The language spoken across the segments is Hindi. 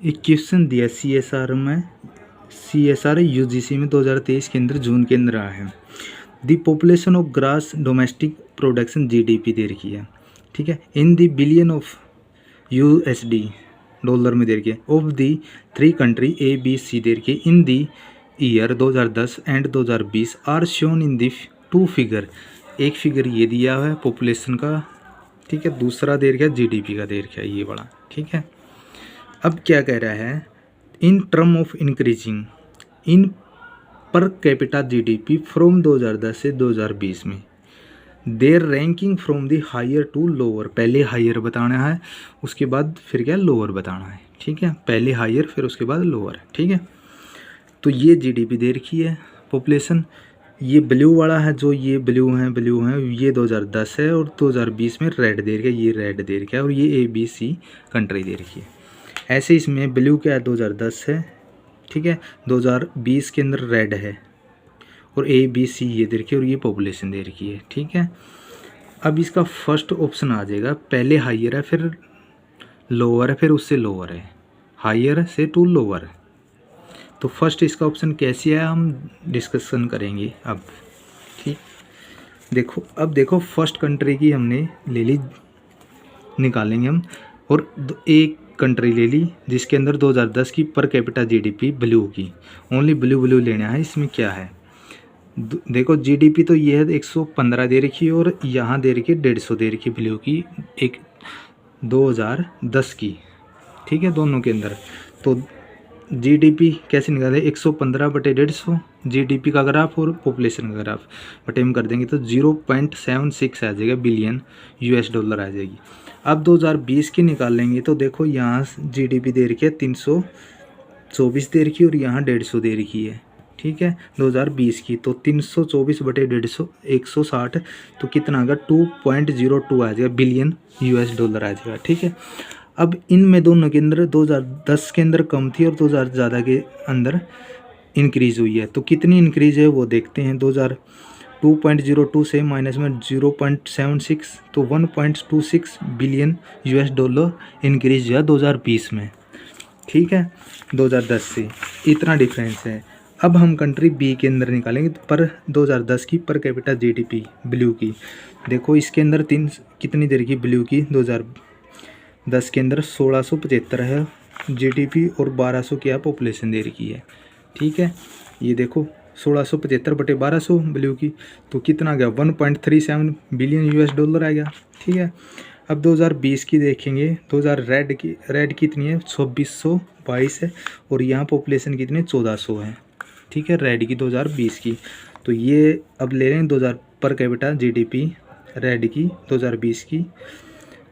एक क्वेश्चन दिया CSR UGC में 2023 के अंदर जून के अंदर आया है। The population of gross domestic production GDP दे रखी है, ठीक है, in the billion of USD dollar में दे रखी है, ऑफ दी 3 कंट्री ABC दे रखी है in the year 2010 and 2020 are shown in the 2 figure. एक फिगर ये दिया हुआ है पॉपुलेशन का, ठीक है, दूसरा दे रखा है GDP का दे रखा है ये बड़ा, ठीक है। अब क्या कह रहा है, in term of increasing in per capita GDP from 2010 से 2020 में there ranking from the higher to lower. पहले हायर बताना है, उसके बाद फिर क्या लोअर बताना है, ठीक है, पहले हायर फिर उसके बाद लोअर, ठीक है। तो ये GDP दे रखी है पॉपुलेशन, ये ब्लू वाला है, जो ये ब्लू है ये 2010 है, और 2020 में रेड दे रखा है, ये रेड दे रखा है, और ये ABC कंट्री दे रखी है। ऐसे इसमें ब्लू क्या है 2010 है, ठीक है, 2020 के अंदर रेड है, और ABC ये दे रखी है, और ये पॉपुलेशन दे रखी है, ठीक है। अब इसका फर्स्ट ऑप्शन आ जाएगा, पहले हायर है फिर लोअर है फिर उससे लोअर है, हायर से टू लोअर। तो फर्स्ट इसका ऑप्शन कैसे है हम डिस्कशन करेंगे अब, ठीक। देखो अब देखो फर्स्ट कंट्री की हमने ले ली, निकालेंगे हम, और एक कंट्री ले ली जिसके अंदर 2010 की पर कैपिटा GDP ब्लू की, ओनली ब्लू लेना है। इसमें क्या है, देखो GDP तो ये है 115 दे रखी है, और यहाँ दे रखी है 150 दे रखी है ब्लू की, एक 2010 की, ठीक है, दोनों के अंदर। तो GDP कैसे निकाले, 115/150 GDP का ग्राफ और पॉपुलेशन का ग्राफ बटे हम कर देंगे तो 0.76 आ जाएगा बिलियन $, आ जाएगी। अब 2020 की निकाल लेंगे तो देखो यहाँ GDP दे रखी है 324 दे रखी है, और यहाँ 150 दे रखी है, ठीक है, 2020 की। तो 324/150 160, तो कितना आएगा 2.02 आ जाएगा बिलियन $, आ जाएगा, ठीक है। अब इनमें दोनों के अंदर 2010 के अंदर कम थी और 2000 ज़्यादा के अंदर इंक्रीज़ हुई है, तो कितनी इंक्रीज़ है वो देखते हैं। 2.02 से माइनस में 0.76, तो 1.26 बिलियन $, इंक्रीज हुआ 2020 में, ठीक है, 2010 से इतना डिफरेंस है। अब हम कंट्री B के अंदर निकालेंगे पर 2010 की पर कैपिटा GDP ब्लू की। देखो इसके अंदर कितनी देर की ब्लू की 2010 के अंदर 1675 है GDP, और 1200 क्या पॉपुलेशन दे रखी है, ठीक है। ये देखो 1675/1200 ब्लू की, तो कितना गया 1.37 बिलियन $, आ गया, ठीक है। अब 2020 की देखेंगे, 2000 रेड कितनी है 2622 है, और यहाँ पॉपुलेशन कितनी है 1400 है, ठीक है, रेड की 2020 की। तो ये अब ले रहे हैं 2000 पर कैपिटा GDP रेड की 2020 की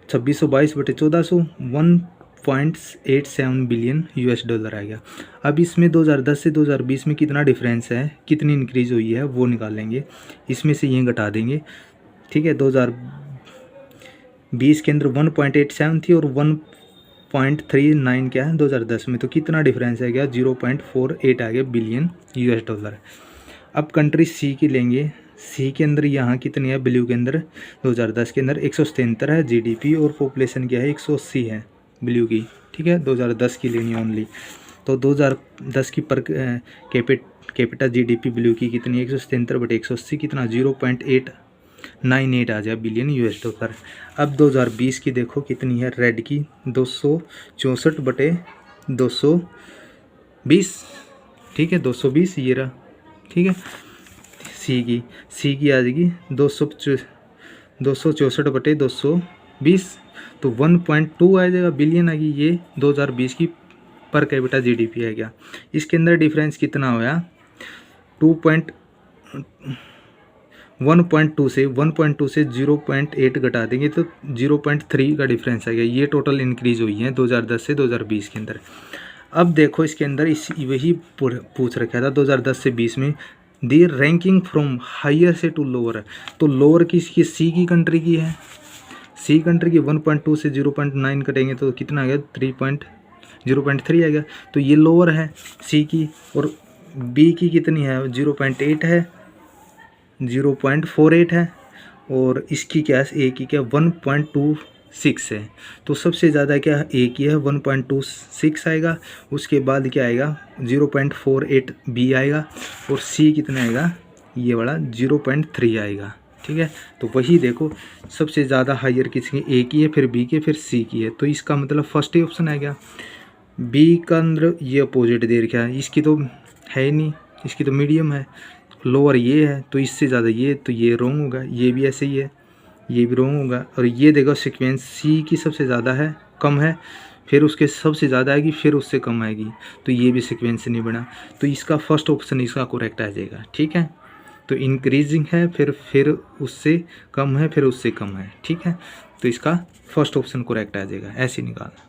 2622/1400 1.87 बिलियन $, आ गया। अब इसमें 2010 से 2020 में कितना डिफरेंस है, कितनी इंक्रीज़ हुई है वो निकालेंगे, इसमें से ये घटा देंगे, ठीक है। 2020 के अंदर 1.87 थी और 1.39 क्या है 2010 में, तो कितना डिफरेंस है क्या 0.48 आ गया बिलियन $। अब कंट्री C की लेंगे, C के अंदर यहाँ कितनी है ब्लू के अंदर 2010 के अंदर 177 है GDP, और पॉपुलेशन क्या है 180 है ब्लू की, ठीक है, 2010 की लेनी है ओनली। तो 2010 की पर कैपिटा GDP ब्लू की कितनी 177/180, कितना 0.898 आ जाए बिलियन $। अब 2020 की देखो कितनी है रेड की 264/220, ठीक है, 220 ये रहा, ठीक है। सी की आ जाएगी 264/220, तो 1.2 आ जाएगा बिलियन आ गई, ये 2020 की पर कैपिटा GDP है क्या। इसके अंदर डिफरेंस कितना होया 1.2 से 0.8 घटा देंगे तो 0.3 का डिफरेंस आ गया, ये टोटल इंक्रीज हुई है 2010 से 2020 के अंदर। अब देखो इसके अंदर वही पूछ रखा था 2010 से 20 में दी रैंकिंग फ्रॉम हायर से टू लोअर, तो लोअर किसकी C की कंट्री की है, C कंट्री की 1.2 से 0.9 कटेंगे तो कितना आ गया 0.3 आ गया, तो ये लोअर है C की, और B की कितनी है 0.8 है 0.48 है, और इसकी क्या A की क्या 1.2 6 है, तो सबसे ज़्यादा क्या ए की है 1.26 आएगा, उसके बाद क्या आएगा 0.48 बी आएगा, और सी कितना आएगा ये वाला 0.3 आएगा। ठीक है, तो वही देखो सबसे ज़्यादा हायर किसकी ए की है, फिर बी की, फिर सी की है, तो इसका मतलब फर्स्ट ही ऑप्शन आ गया। बी का अंदर ये अपोजिट दे रखा है, इसकी तो है ही नहीं, इसकी तो मीडियम है, लोअर ये है, तो इससे ज़्यादा ये, तो ये रॉन्ग होगा, ये भी ऐसे ही है, ये भी रॉन्ग होगा। और ये देखो सीक्वेंस सी की सबसे ज़्यादा है, कम है, फिर उसके सबसे ज़्यादा आएगी, फिर उससे कम आएगी, तो ये भी सीक्वेंस नहीं बना, तो इसका फर्स्ट ऑप्शन इसका करेक्ट आ जाएगा। ठीक है, तो इंक्रीजिंग है, फिर उससे कम है, फिर उससे कम है। ठीक है, तो इसका फर्स्ट ऑप्शन करेक्ट आ जाएगा, ऐसे निकालना।